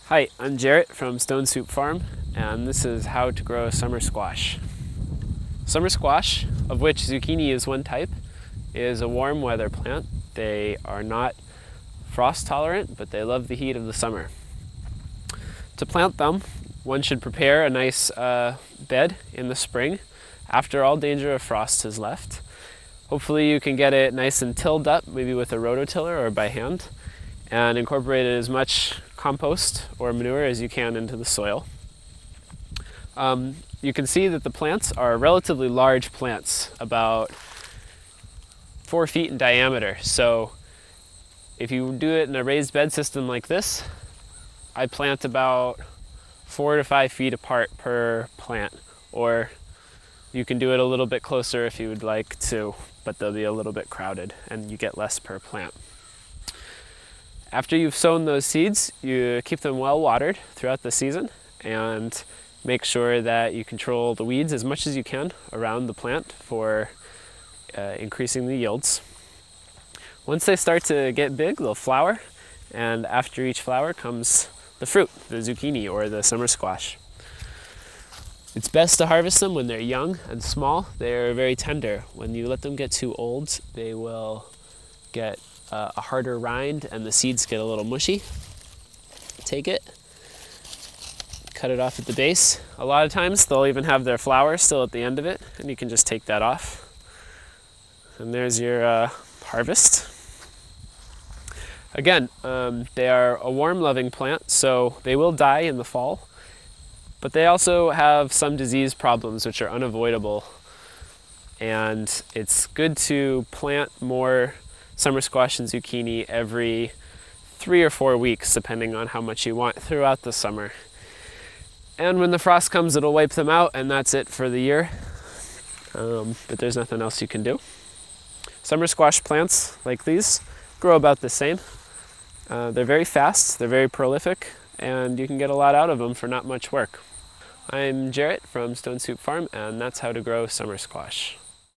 Hi, I'm Jarrett from Stone Soup Farm, and this is how to grow summer squash. Summer squash, of which zucchini is one type, is a warm weather plant. They are not frost tolerant, but they love the heat of the summer. To plant them, one should prepare a nice bed in the spring after all danger of frost is left. Hopefully you can get it nice and tilled up, maybe with a rototiller or by hand, and incorporate as much compost or manure as you can into the soil. You can see that the plants are relatively large plants, about 4 feet in diameter. So if you do it in a raised bed system like this, I plant about 4 to 5 feet apart per plant, or you can do it a little bit closer if you would like to, but they'll be a little bit crowded and you get less per plant. After you've sown those seeds, you keep them well watered throughout the season and make sure that you control the weeds as much as you can around the plant for increasing the yields. Once they start to get big, they'll flower, and after each flower comes the fruit, the zucchini or the summer squash. It's best to harvest them when they're young and small. They're very tender. When you let them get too old, they will get a harder rind and the seeds get a little mushy. Take it, cut it off at the base. A lot of times they'll even have their flower still at the end of it, and you can just take that off. And there's your harvest. Again, they are a warm-loving plant, so they will die in the fall, but they also have some disease problems which are unavoidable, and it's good to plant more summer squash and zucchini every 3 or 4 weeks, depending on how much you want throughout the summer. And when the frost comes, it'll wipe them out, and that's it for the year. But there's nothing else you can do. Summer squash plants like these grow about the same. They're very fast, they're very prolific, and you can get a lot out of them for not much work. I'm Jarrett from Stone Soup Farm, and that's how to grow summer squash.